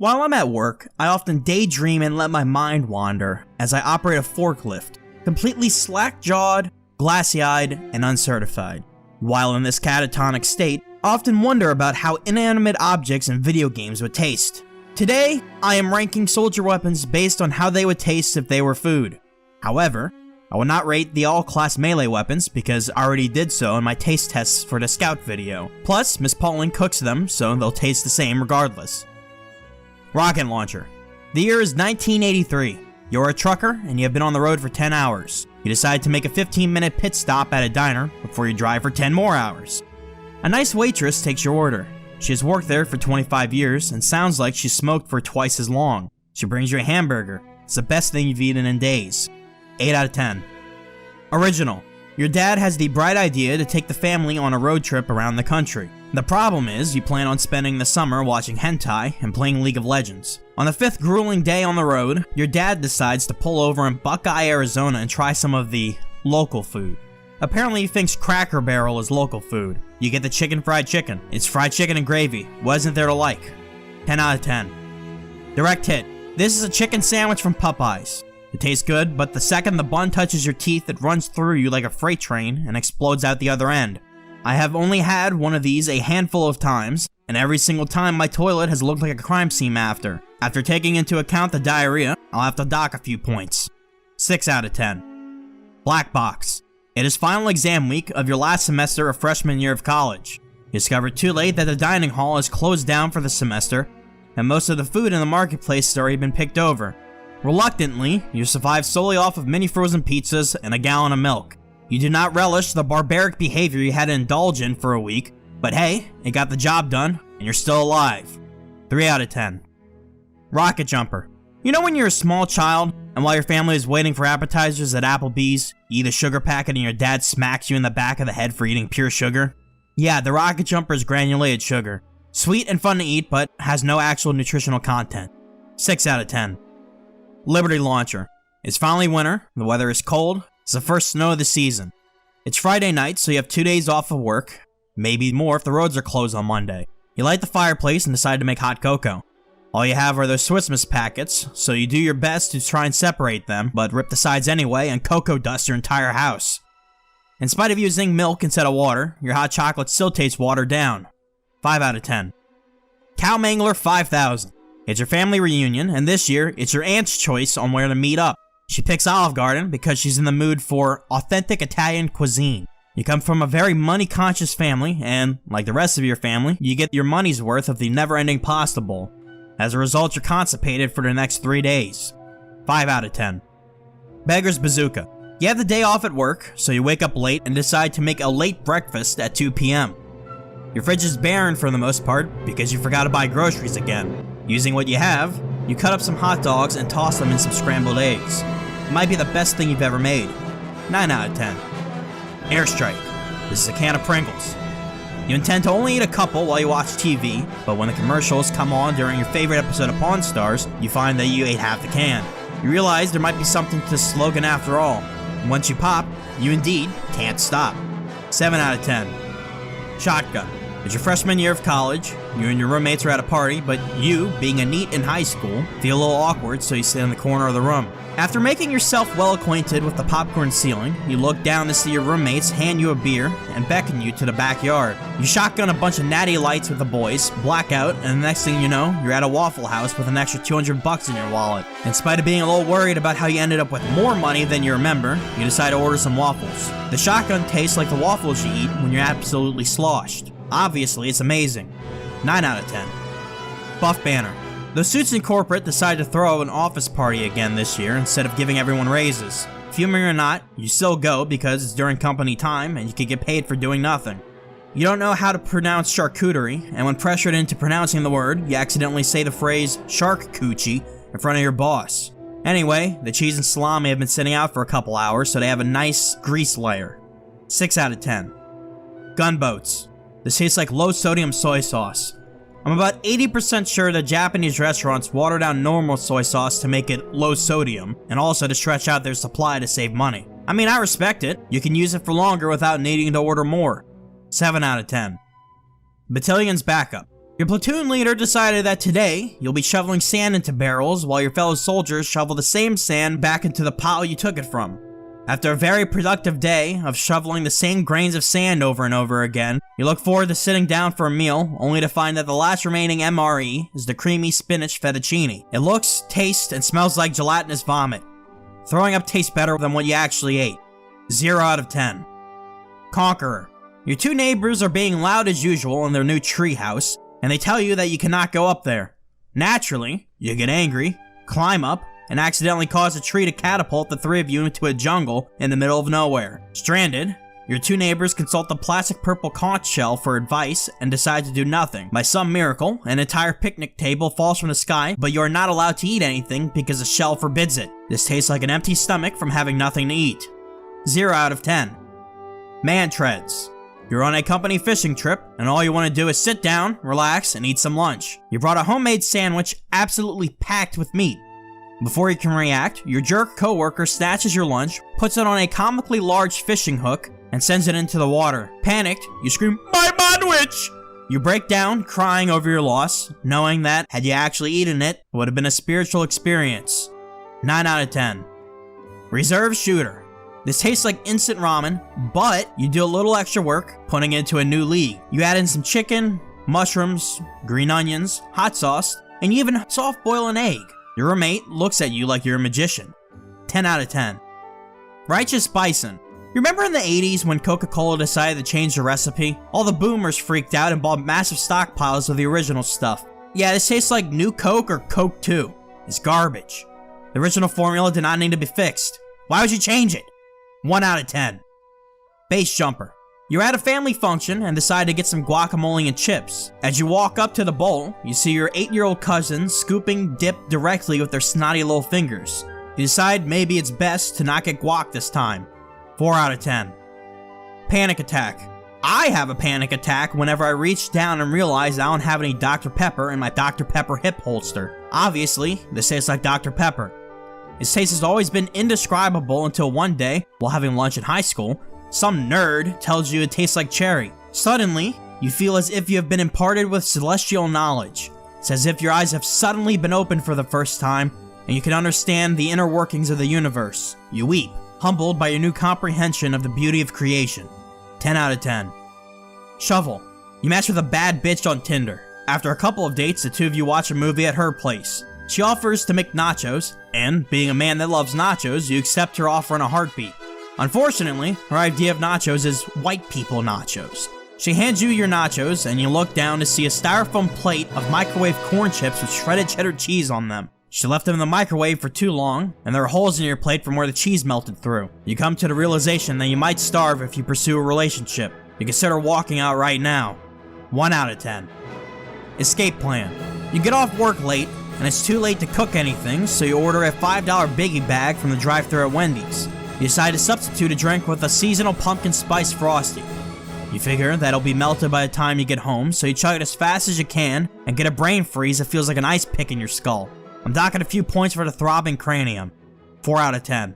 While I'm at work, I often daydream and let my mind wander as I operate a forklift, completely slack-jawed, glassy-eyed, and uncertified. While in this catatonic state, I often wonder about how inanimate objects in video games would taste. Today, I am ranking soldier weapons based on how they would taste if they were food. However, I will not rate the all-class melee weapons because I already did so in my taste tests for the Scout video. Plus, Miss Pauling cooks them, so they'll taste the same regardless. Rocket launcher. The year is 1983. You're a trucker and you have been on the road for 10 hours. You decide to make a 15-minute pit stop at a diner before you drive for 10 more hours. A nice waitress takes your order. She has worked there for 25 years and sounds like she smoked for twice as long. She brings you a hamburger. It's the best thing you've eaten in days. 8 out of 10. Original. Your dad has the bright idea to take the family on a road trip around the country. The problem is, you plan on spending the summer watching hentai and playing League of Legends. On the 5th grueling day on the road, your dad decides to pull over in Buckeye, Arizona and try some of the local food. Apparently he thinks Cracker Barrel is local food. You get the chicken fried chicken. It's fried chicken and gravy. What isn't there to like? 10 out of 10. Direct hit. This is a chicken sandwich from Popeyes. It tastes good, but the second the bun touches your teeth, it runs through you like a freight train and explodes out the other end. I have only had one of these a handful of times, and every single time my toilet has looked like a crime scene after. After taking into account the diarrhea, I'll have to dock a few points. 6 out of 10. Black box. It is final exam week of your last semester of freshman year of college. You discover too late that the dining hall is closed down for the semester, and most of the food in the marketplace has already been picked over. Reluctantly, you survive solely off of mini frozen pizzas and a gallon of milk. You do not relish the barbaric behavior you had to indulge in for a week, but hey, it got the job done, and you're still alive. 3 out of 10. Rocket jumper. You know when you're a small child, and while your family is waiting for appetizers at Applebee's, you eat a sugar packet and your dad smacks you in the back of the head for eating pure sugar? Yeah, the rocket jumper is granulated sugar. Sweet and fun to eat, but has no actual nutritional content. 6 out of 10. Liberty launcher. It's finally winter, the weather is cold, it's the first snow of the season. It's Friday night, so you have 2 days off of work, maybe more if the roads are closed on Monday. You light the fireplace and decide to make hot cocoa. All you have are those Swiss Miss packets, so you do your best to try and separate them, but rip the sides anyway and cocoa dust your entire house. In spite of using milk instead of water, your hot chocolate still tastes watered down. 5 out of 10. Cow Mangler 5000. It's your family reunion, and this year, it's your aunt's choice on where to meet up. She picks Olive Garden because she's in the mood for authentic Italian cuisine. You come from a very money-conscious family, and, like the rest of your family, you get your money's worth of the never-ending pasta bowl. As a result, you're constipated for the next 3 days. 5 out of 10. Beggar's Bazooka. You have the day off at work, so you wake up late and decide to make a late breakfast at 2 p.m. Your fridge is barren for the most part because you forgot to buy groceries again. Using what you have, you cut up some hot dogs and toss them in some scrambled eggs. It might be the best thing you've ever made. 9 out of 10. Airstrike. This is a can of Pringles. You intend to only eat a couple while you watch TV, but when the commercials come on during your favorite episode of Pawn Stars, you find that you ate half the can. You realize there might be something to the slogan after all. And once you pop, you indeed can't stop. 7 out of 10. Shotgun. It's your freshman year of college, you and your roommates are at a party, but you, being a NEET in high school, feel a little awkward, so you sit in the corner of the room. After making yourself well acquainted with the popcorn ceiling, you look down to see your roommates hand you a beer and beckon you to the backyard. You shotgun a bunch of natty lights with the boys, black out, and the next thing you know, you're at a Waffle House with an extra $200 in your wallet. In spite of being a little worried about how you ended up with more money than you remember, you decide to order some waffles. The shotgun tastes like the waffles you eat when you're absolutely sloshed. Obviously, it's amazing. 9 out of 10. Buff Banner. The Suits in corporate decided to throw an office party again this year instead of giving everyone raises. Fuming or not, you still go because it's during company time and you can get paid for doing nothing. You don't know how to pronounce charcuterie, and when pressured into pronouncing the word, you accidentally say the phrase shark coochie in front of your boss. Anyway, the cheese and salami have been sitting out for a couple hours, so they have a nice grease layer. 6 out of 10. Gunboats. This tastes like low-sodium soy sauce. I'm about 80% sure that Japanese restaurants water down normal soy sauce to make it low-sodium, and also to stretch out their supply to save money. I mean, I respect it. You can use it for longer without needing to order more. 7 out of 10. Battalion's Backup. Your platoon leader decided that today, you'll be shoveling sand into barrels while your fellow soldiers shovel the same sand back into the pile you took it from. After a very productive day of shoveling the same grains of sand over and over again, you look forward to sitting down for a meal, only to find that the last remaining MRE is the creamy spinach fettuccine. It looks, tastes, and smells like gelatinous vomit. Throwing up tastes better than what you actually ate. 0 out of 10. Conqueror. Your two neighbors are being loud as usual in their new treehouse, and they tell you that you cannot go up there. Naturally, you get angry, climb up, and accidentally cause a tree to catapult the three of you into a jungle in the middle of nowhere. Stranded, your two neighbors consult the plastic purple conch shell for advice and decide to do nothing. By some miracle, an entire picnic table falls from the sky, but you are not allowed to eat anything because the shell forbids it. This tastes like an empty stomach from having nothing to eat. 0 out of 10. Man treads. You're on a company fishing trip, and all you want to do is sit down, relax, and eat some lunch. You brought a homemade sandwich absolutely packed with meat. Before you can react, your jerk coworker snatches your lunch, puts it on a comically large fishing hook, and sends it into the water. Panicked, you scream, "My sandwich!" You break down, crying over your loss, knowing that, had you actually eaten it, it would have been a spiritual experience. 9 out of 10. Reserve shooter. This tastes like instant ramen, but you do a little extra work putting it into a new league. You add in some chicken, mushrooms, green onions, hot sauce, and you even soft boil an egg. Your roommate looks at you like you're a magician. 10 out of 10. Righteous Bison. You remember in the 80s when Coca-Cola decided to change the recipe? All the boomers freaked out and bought massive stockpiles of the original stuff. Yeah, this tastes like New Coke or Coke 2. It's garbage. The original formula did not need to be fixed. Why would you change it? 1 out of 10. Base Jumper. You're at a family function and decide to get some guacamole and chips. As you walk up to the bowl, you see your 8-year-old cousin scooping dip directly with their snotty little fingers. You decide maybe it's best to not get guac this time. 4 out of 10. Panic attack. I have a panic attack whenever I reach down and realize I don't have any Dr. Pepper in my Dr. Pepper hip holster. Obviously, this tastes like Dr. Pepper. Its taste has always been indescribable until one day, while having lunch in high school, some nerd tells you it tastes like cherry. Suddenly, you feel as if you have been imparted with celestial knowledge. It's as if your eyes have suddenly been opened for the first time, and you can understand the inner workings of the universe. You weep, humbled by your new comprehension of the beauty of creation. 10 out of 10. Shovel. You match with a bad bitch on Tinder. After a couple of dates, the two of you watch a movie at her place. She offers to make nachos, and being a man that loves nachos, you accept her offer in a heartbeat. Unfortunately, her idea of nachos is white people nachos. She hands you your nachos, and you look down to see a styrofoam plate of microwave corn chips with shredded cheddar cheese on them. She left them in the microwave for too long, and there are holes in your plate from where the cheese melted through. You come to the realization that you might starve if you pursue a relationship. You consider walking out right now. 1 out of 10. Escape plan. You get off work late, and it's too late to cook anything, so you order a $5 biggie bag from the drive-thru at Wendy's. You decide to substitute a drink with a seasonal pumpkin spice frosty. You figure that'll be melted by the time you get home, so you chug it as fast as you can and get a brain freeze that feels like an ice pick in your skull. I'm docking a few points for the throbbing cranium. 4 out of 10.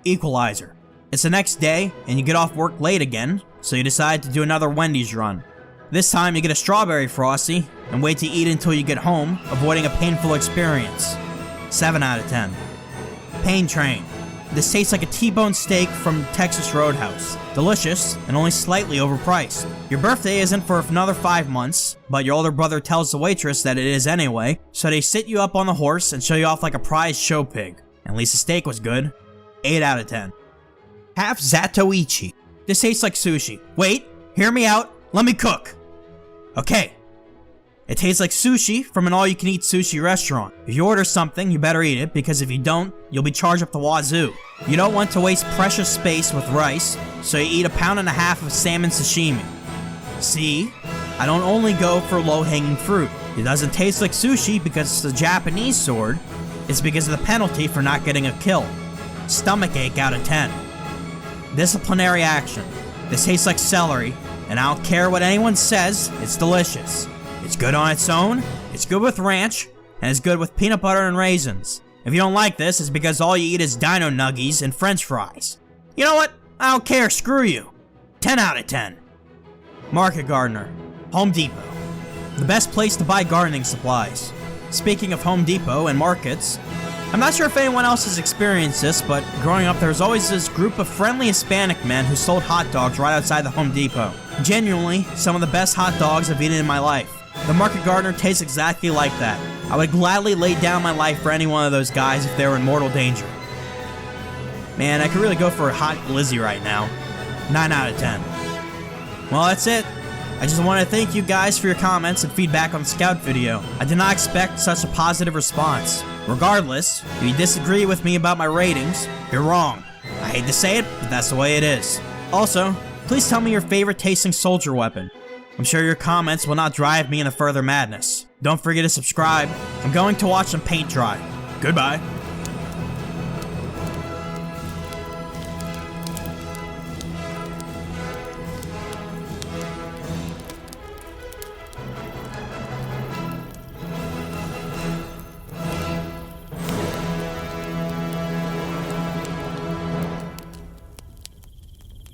Equalizer. It's the next day, and you get off work late again, so you decide to do another Wendy's run. This time you get a strawberry frosty and wait to eat until you get home, avoiding a painful experience. 7 out of 10. Pain Train. This tastes like a T-bone steak from Texas Roadhouse. Delicious and only slightly overpriced. Your birthday isn't for another 5 months, but your older brother tells the waitress that it is anyway, so they sit you up on the horse and show you off like a prize show pig. At least the steak was good. 8 out of 10. Half Zatoichi. This tastes like sushi. Wait, hear me out, let me cook. Okay. It tastes like sushi from an all-you-can-eat sushi restaurant. If you order something, you better eat it, because if you don't, you'll be charged up the wazoo. You don't want to waste precious space with rice, so you eat a 1.5 pounds of salmon sashimi. See? I don't only go for low-hanging fruit. It doesn't taste like sushi because it's a Japanese sword. It's because of the penalty for not getting a kill. Stomachache out of 10. Disciplinary action. This tastes like celery, and I don't care what anyone says, it's delicious. It's good on its own, it's good with ranch, and it's good with peanut butter and raisins. If you don't like this, it's because all you eat is dino nuggies and french fries. You know what? I don't care, screw you. 10 out of 10. Market Gardener. Home Depot. the best place to buy gardening supplies. Speaking of Home Depot and markets, I'm not sure if anyone else has experienced this, but growing up there was always this group of friendly Hispanic men who sold hot dogs right outside the Home Depot. Genuinely, some of the best hot dogs I've eaten in my life. The market gardener tastes exactly like that. I would gladly lay down my life for any one of those guys if they were in mortal danger. Man, I could really go for a hot glizzy right now. 9 out of 10. Well, that's it. I just want to thank you guys for your comments and feedback on the Scout video. I did not expect such a positive response. Regardless, if you disagree with me about my ratings, you're wrong. I hate to say it, but that's the way it is. Also, please tell me your favorite tasting soldier weapon. I'm sure your comments will not drive me into further madness. Don't forget to subscribe. I'm going to watch some paint dry. Goodbye.